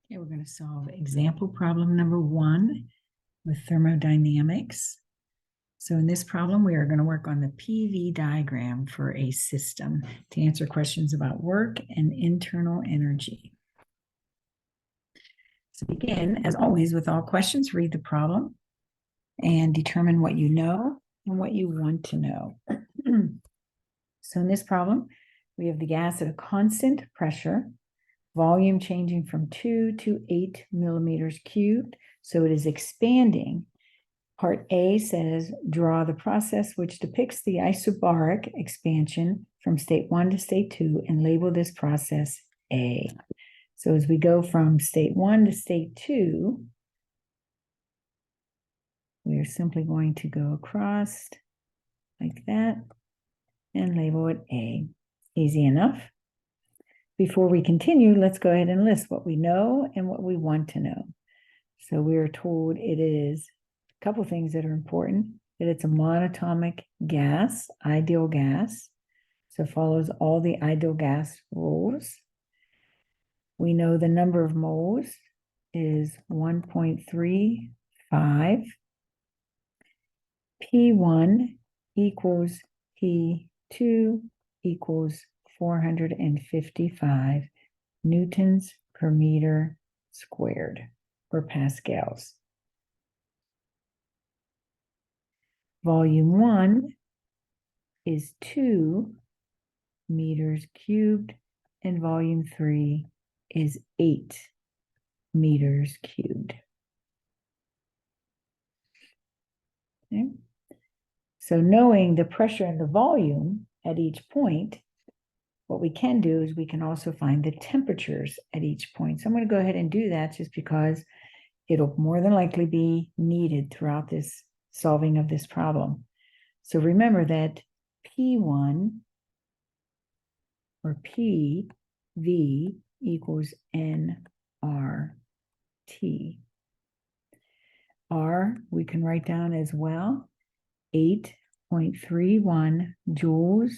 Okay, we're going to solve example problem number 1 with thermodynamics. So in this problem, we are going to work on the PV diagram for a system to answer questions about work and internal energy. So begin, as always, with all questions, read the problem and determine what you know and what you want to know. So in this problem, we have the gas at a constant pressure, volume changing from 2 to 8 millimeters cubed. So it is expanding. Part A says, draw the process which depicts the isobaric expansion from state 1 to state 2 and label this process A. So as we go from state 1 to state 2, we are simply going to go across like that and label it A. Easy enough. Before we continue, let's go ahead and list what we know and what we want to know. So we are told it is a couple things that are important, that it's a monatomic gas, ideal gas. So it follows all the ideal gas rules. We know the number of moles is 1.35. P1 equals P2 equals 455 newtons per meter squared, or pascals. Volume 1 is 2 meters cubed, and volume 3 is 8 meters cubed. Okay. So knowing the pressure and the volume at each point, what we can do is we can also find the temperatures at each point. So I'm going to go ahead and do that just because it'll more than likely be needed throughout this solving of this problem. So remember that P1 or PV equals nRT. R we can write down as well 8.31 joules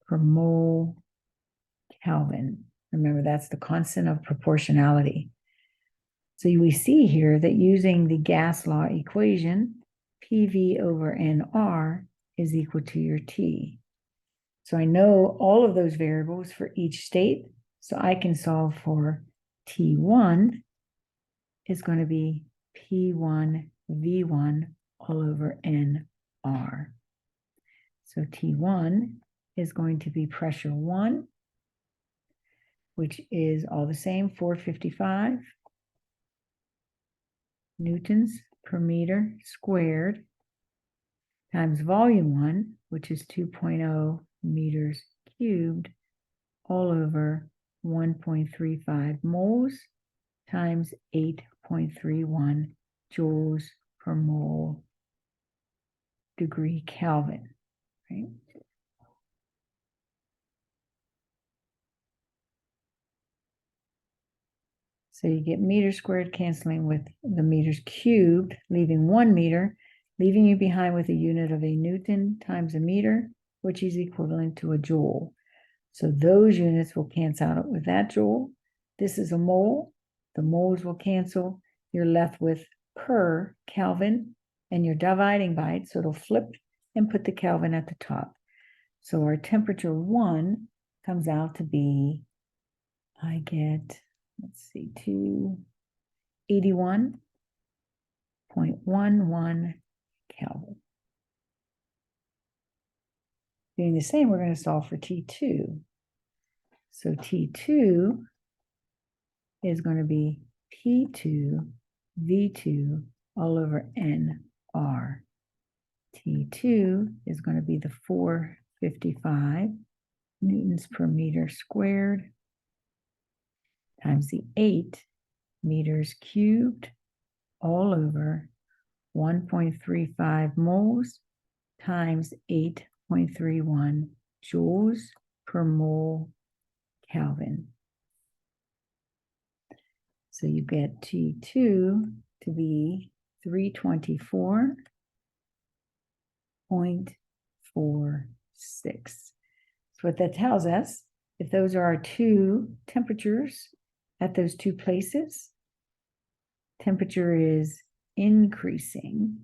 per mole Kelvin. Remember, that's the constant of proportionality. So we see here that using the gas law equation, PV over nR is equal to your T. So I know all of those variables for each state, so I can solve for T1 is going to be P1 V1 all over nR. So T1 is going to be pressure 1, which is all the same, 455 newtons per meter squared, times volume 1, which is 2.0 meters cubed, all over 1.35 moles, times 8.31 joules per mole degree Kelvin, right? So you get meters squared canceling with the meters cubed, leaving 1 meter, leaving you behind with a unit of a Newton times a meter, which is equivalent to a joule. So those units will cancel out with that joule. This is a mole. The moles will cancel. You're left with per Kelvin, and you're dividing by it, so it'll flip and put the Kelvin at the top. So our temperature 1 comes out to be, I get, let's see, 281.11 Kelvin. Doing the same, we're going to solve for T2. So T2 is going to be P2 V2 all over nR. T2 is going to be the 455 newtons per meter squared times the 8 meters cubed all over 1.35 moles times 8.31 joules per mole Kelvin. So you get T2 to be 324.46. So what that tells us, if those are our two temperatures at those two places, temperature is increasing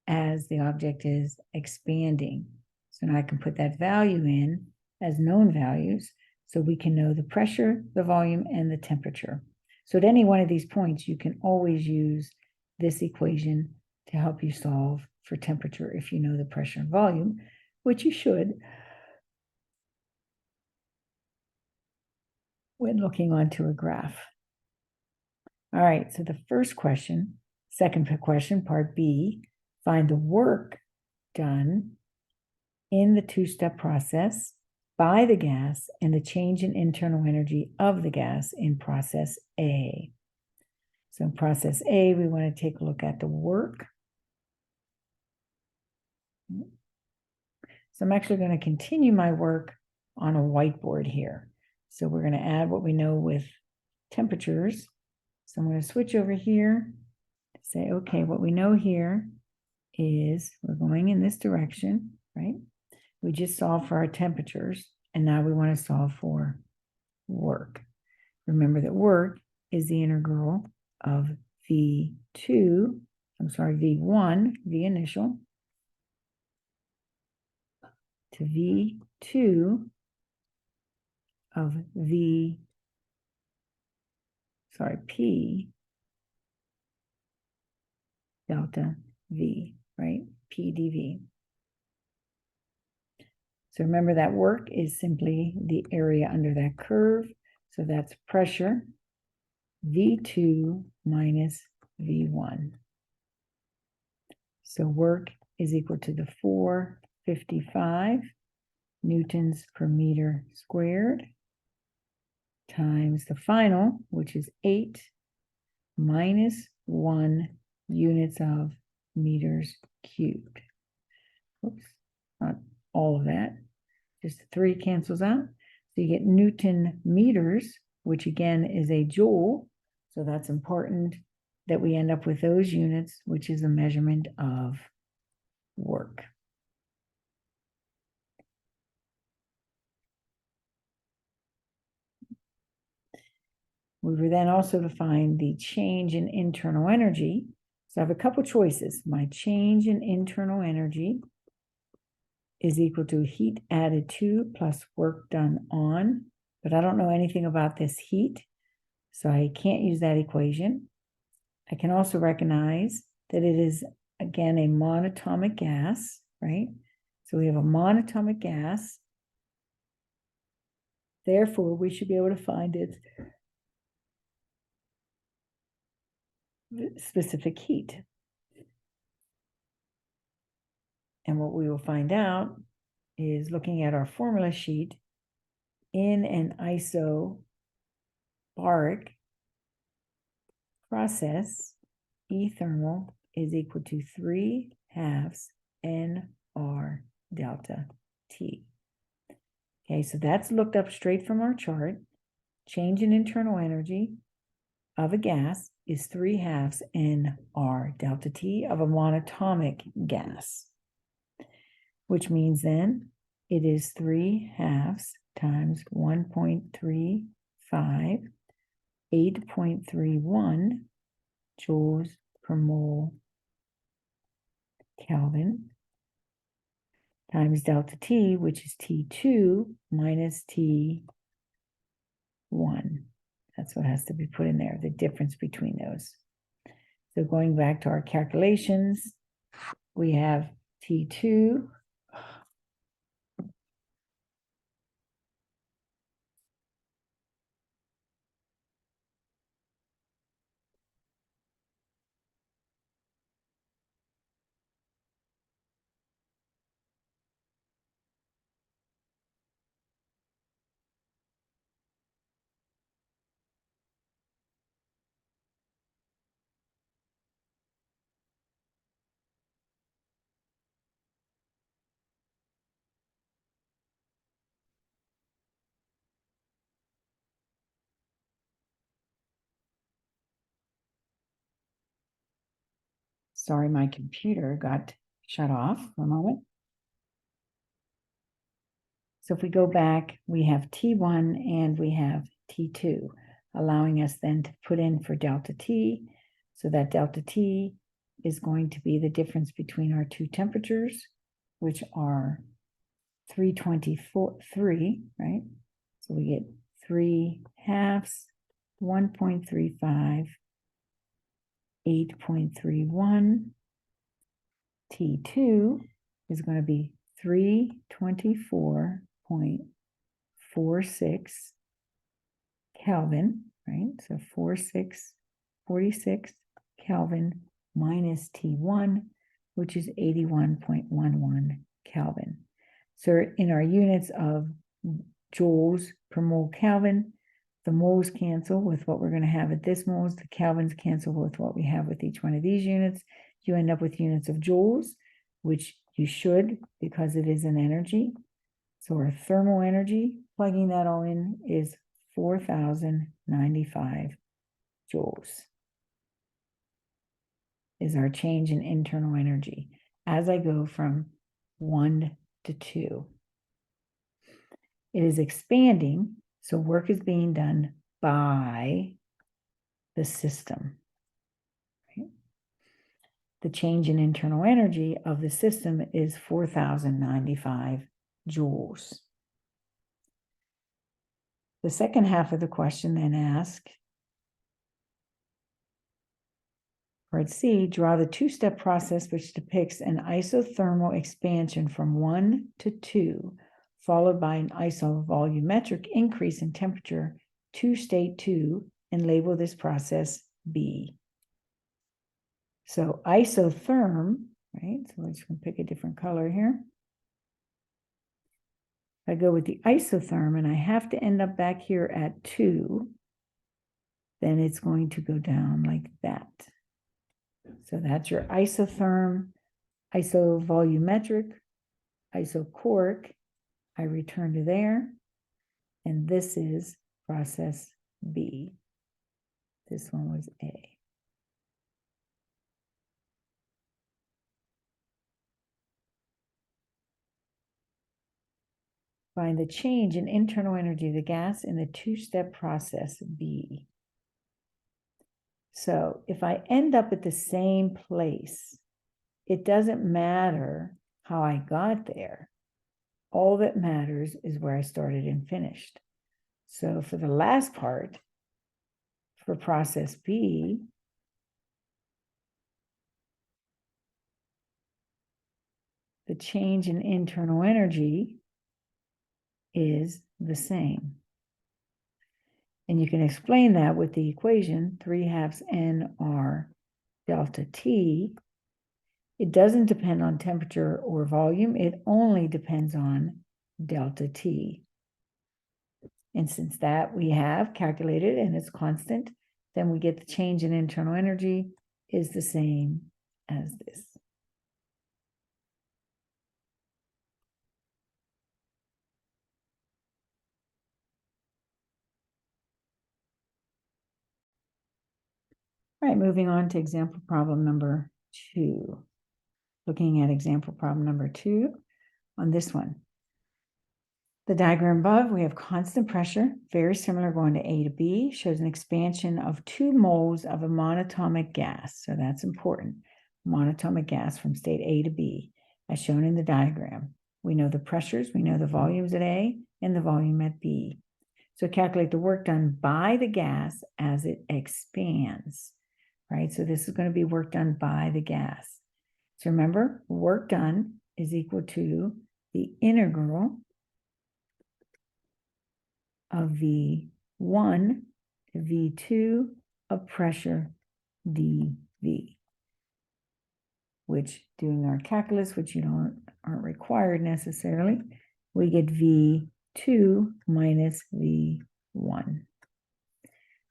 as the object is expanding. So now I can put that value in as known values so we can know the pressure, the volume, and the temperature. So at any one of these points, you can always use this equation to help you solve for temperature if you know the pressure and volume, which you should when looking onto a graph. All right, so the first question, second question, part B, find the work done in the two-step process by the gas and the change in internal energy of the gas in process A. So in process A, we want to take a look at the work. So I'm actually going to continue my work on a whiteboard here. So we're going to add what we know with temperatures. So I'm going to switch over here to say, okay, what we know here is we're going in this direction, right? We just solved for our temperatures, and now we want to solve for work. Remember that work is the integral of V1, V initial, to V2 of P delta V, right? P dV. So remember that work is simply the area under that curve. So that's pressure, V2 minus V1. So work is equal to the 455 newtons per meter squared times the final, which is 8 minus 1 units of meters cubed. Oops, not all of that. Just the 3 cancels out. So you get Newton meters, which again is a joule. So that's important that we end up with those units, which is a measurement of work. We were then also to find the change in internal energy. So I have a couple choices. My change in internal energy is equal to heat added to plus work done on, but I don't know anything about this heat, so I can't use that equation. I can also recognize that it is, again, a monatomic gas, right? So we have a monatomic gas. Therefore, we should be able to find its specific heat. And what we will find out is looking at our formula sheet in an isobaric process, E thermal is equal to 3/2 NR delta T. Okay, so that's looked up straight from our chart. Change in internal energy of a gas is 3/2 NR delta T of a monatomic gas, which means then it is 3/2 times 1.35, 8.31 joules per mole Kelvin times delta T, which is T2 minus T1. That's what has to be put in there, the difference between those. So going back to our calculations, we have T2 Sorry, my computer got shut off for a moment. So if we go back, we have T1 and we have T2, allowing us then to put in for delta T. So that delta T is going to be the difference between our two temperatures, which are 324, right? So we get 3/2, 1.35, 8.31. T2 is going to be 324.46 Kelvin, right? So 46 Kelvin minus T1, which is 81.11 Kelvin. So in our units of joules per mole Kelvin, the moles cancel with what we're going to have at this moles, the Kelvins cancel with what we have with each one of these units. You end up with units of joules, which you should because it is an energy. So our thermal energy, plugging that all in, is 4,095 joules is our change in internal energy as I go from 1 to 2. It is expanding, so work is being done by the system. Right? The change in internal energy of the system is 4,095 joules. The second half of the question then asks, part C, draw the two-step process which depicts an isothermal expansion from 1 to 2, followed by an isovolumetric increase in temperature to state 2, and label this process B. So isotherm, right? So we're just going to pick a different color here. If I go with the isotherm and I have to end up back here at 2, then it's going to go down like that. So that's your isotherm, isovolumetric, isochoric. I return to there. And this is process B. This one was A. Find the change in internal energy of the gas in the two-step process B. So if I end up at the same place, it doesn't matter how I got there. All that matters is where I started and finished. So for the last part, for process B, the change in internal energy is the same. And you can explain that with the equation 3/2 nR delta T. It doesn't depend on temperature or volume. It only depends on delta T. And since that we have calculated and it's constant, then we get the change in internal energy is the same as this. All right, moving on to example problem number 2. Looking at example problem number 2 on this one. The diagram above, we have constant pressure, very similar going to A to B, shows an expansion of 2 moles of a monatomic gas. So that's important. Monatomic gas from state A to B, as shown in the diagram. We know the pressures, we know the volumes at A and the volume at B. So calculate the work done by the gas as it expands, right? So this is going to be work done by the gas. So remember, work done is equal to the integral of V1 to V2 of pressure dV, which doing our calculus, which aren't required necessarily, we get V2 minus V1.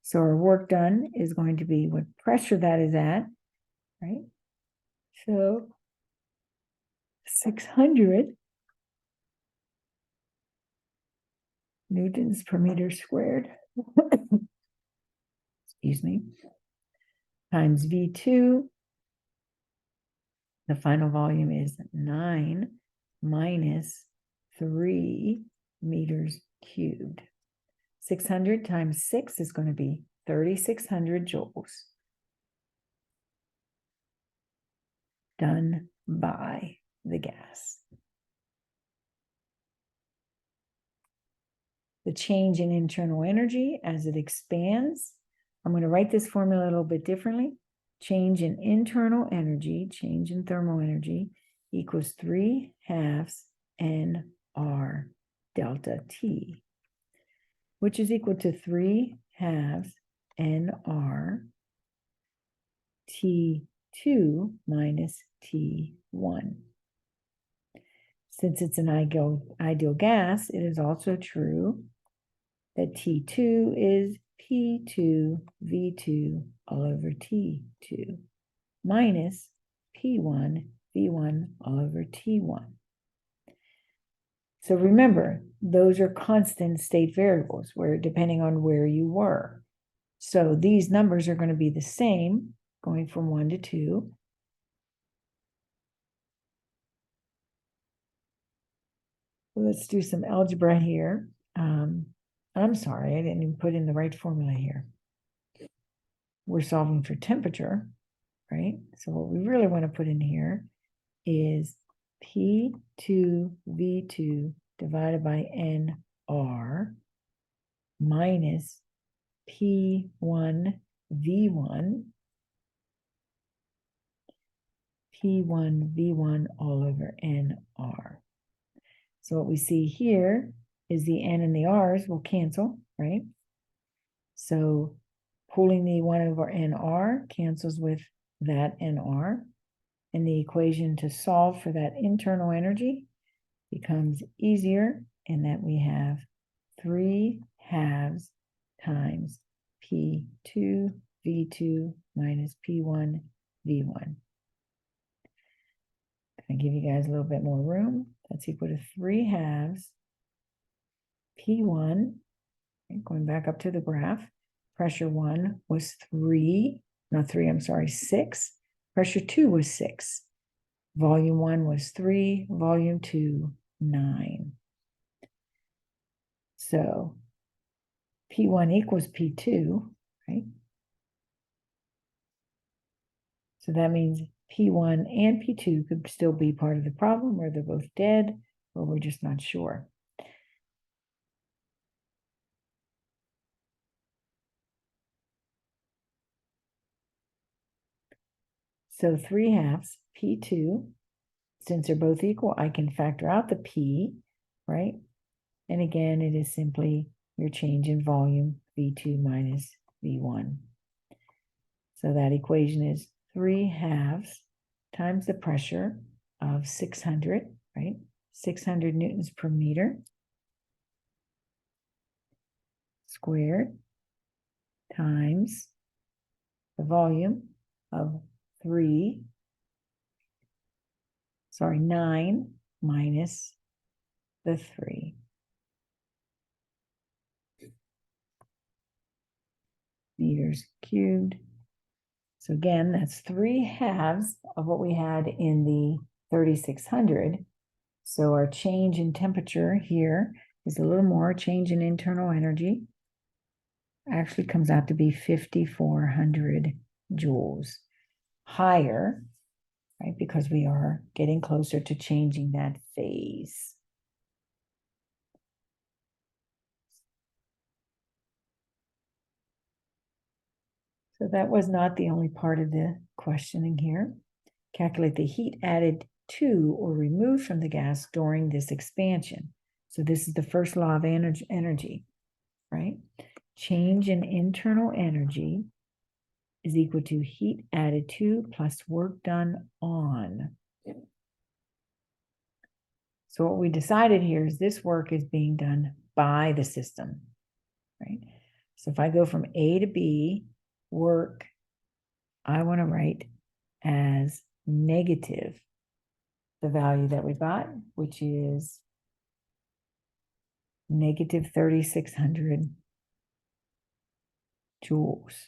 So our work done is going to be what pressure that is at, right? So 600 newtons per meter squared, excuse me, times V2. The final volume is 9 minus 3 meters cubed. 600 times 6 is going to be 3,600 joules. Done by the gas. The change in internal energy as it expands. I'm going to write this formula a little bit differently. Change in internal energy, change in thermal energy, equals 3/2 nR delta T, which is equal to 3/2 nR T2 minus T1. Since it's an ideal gas, it is also true that T2 is P2 V2 all over T2 minus P1 V1 all over T1. So remember, those are constant state variables where depending on where you were. So these numbers are going to be the same going from 1 to 2. Let's do some algebra here. I'm sorry, I didn't even put in the right formula here. We're solving for temperature, right? So what we really want to put in here is P2 V2 divided by nR minus P1 V1 P1 V1 all over nR. So what we see here is the n and the r's will cancel, right? So pulling the 1 over nr cancels with that nr, and the equation to solve for that internal energy becomes easier in that we have 3/2 times P2 V2 minus P1 V1. Can I give you guys a little bit more room? That's equal to 3/2 P1, going back up to the graph. Pressure 1 was 3, not 3, I'm sorry, 6. Pressure 2 was 6. Volume 1 was 3, volume 2, 9. So P1 equals P2, right? So that means P1 and P2 could still be part of the problem, or they're both dead, or we're just not sure. So 3/2 P2, since they're both equal, I can factor out the P, right? And again, it is simply your change in volume, V2 minus V1. So that equation is 3/2 times the pressure of 600, right? 600 newtons per meter squared times the volume of 9 minus the 3. Meters cubed. So again, that's 3/2 of what we had in the 3,600. So our change in temperature here is a little more. Change in internal energy actually comes out to be 5,400 joules higher, right? Because we are getting closer to changing that phase. So that was not the only part of the questioning here. Calculate the heat added to or removed from the gas during this expansion. So this is the first law of energy, right? Change in internal energy is equal to heat added to plus work done on. So what we decided here is this work is being done by the system, right? So if I go from A to B, work, I want to write as negative the value that we got, which is negative 3,600 joules.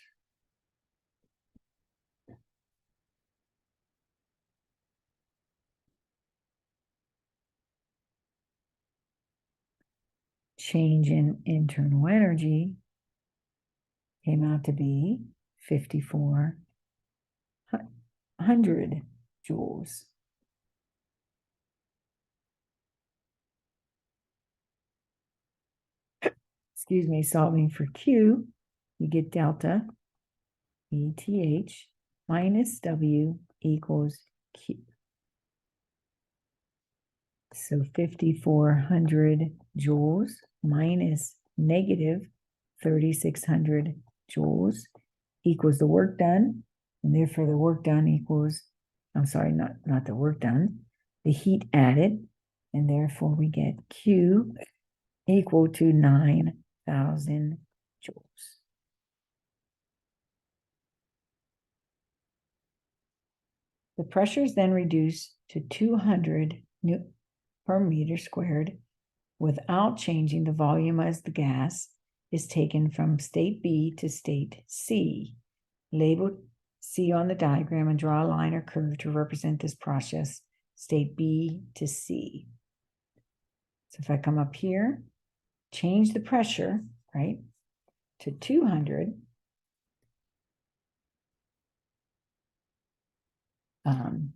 change in internal energy came out to be 5,400 joules. Excuse me, solving for Q, you get delta ETH minus W equals Q. So 5,400 joules minus negative 3,600 joules equals the work done, and therefore the work done equals, I'm sorry, not the work done, the heat added, and therefore we get Q equal to 9,000 joules. The pressure is then reduced to 200 Newton per meter squared without changing the volume as the gas is taken from state B to state C. Label C on the diagram and draw a line or curve to represent this process, state B to C. So if I come up here, change the pressure, right, to 200,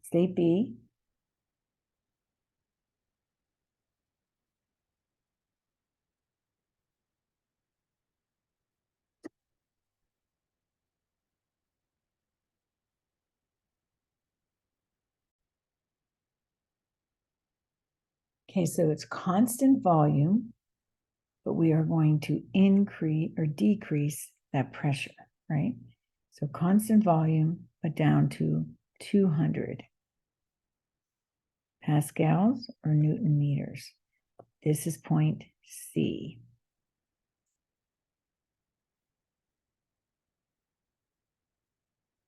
state B, okay, so it's constant volume, but we are going to increase or decrease that pressure, right? So constant volume, but down to 200 pascals or Newton meters. This is point C.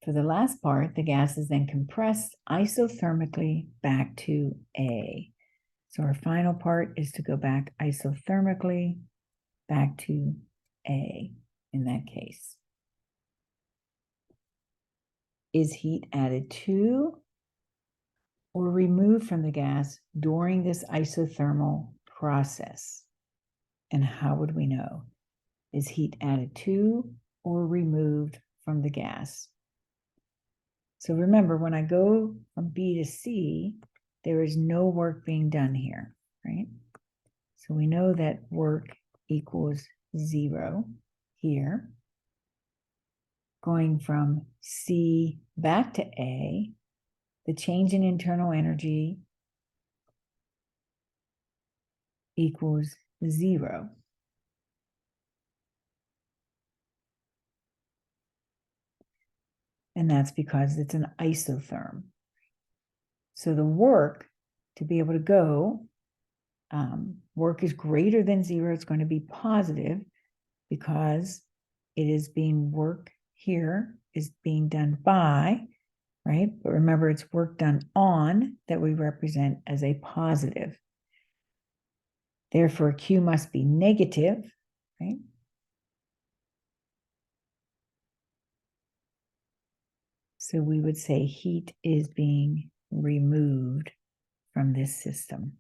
For the last part, the gas is then compressed isothermically back to A. So our final part is to go back isothermically back to A in that case. Is heat added to or removed from the gas during this isothermal process? And how would we know? Is heat added to or removed from the gas? So remember, when I go from B to C, there is no work being done here, right? So we know that work equals 0 here. Going from C back to A, the change in internal energy equals 0. And that's because it's an isotherm. So the work, to be able to go, work is greater than 0. It's going to be positive because it is being work here is being done by, right? But remember, it's work done on that we represent as a positive. Therefore, Q must be negative, right? So we would say heat is being removed from this system.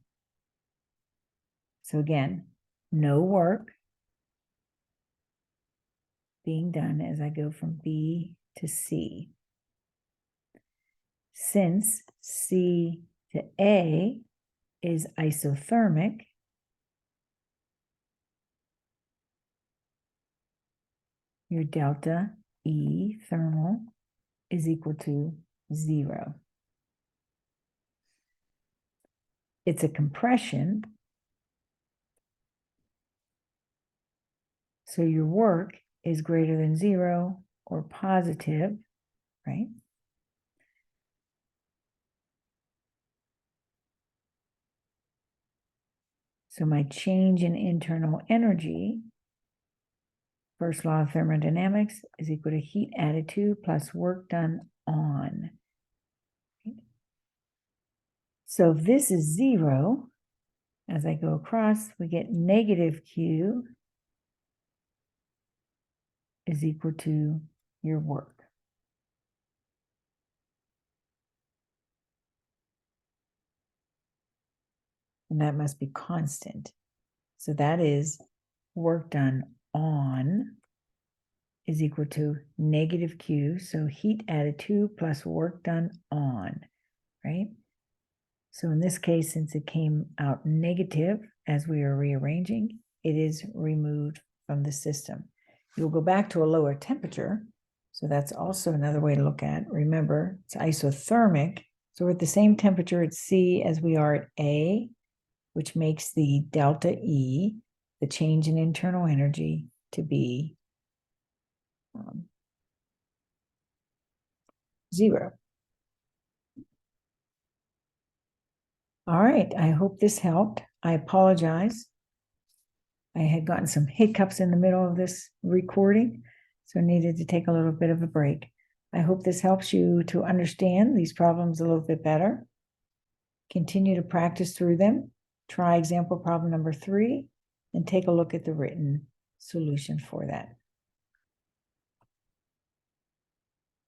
So again, no work being done as I go from B to C. Since C to A is isothermic, your delta E thermal is equal to 0. It's a compression, so your work is greater than 0 or positive, right? So my change in internal energy, first law of thermodynamics, is equal to heat added to plus work done on. So if this is 0, as I go across, we get negative Q is equal to your work. And that must be constant. So that is work done on is equal to negative Q. So heat added to plus work done on, right? So in this case, since it came out negative as we are rearranging, it is removed from the system. You'll go back to a lower temperature. So that's also another way to look at it. Remember, it's isothermic. So we're at the same temperature at C as we are at A, which makes the delta E, the change in internal energy, to be 0. All right, I hope this helped. I apologize. I had gotten some hiccups in the middle of this recording, so I needed to take a little bit of a break. I hope this helps you to understand these problems a little bit better. Continue to practice through them. Try example problem number 3 and take a look at the written solution for that.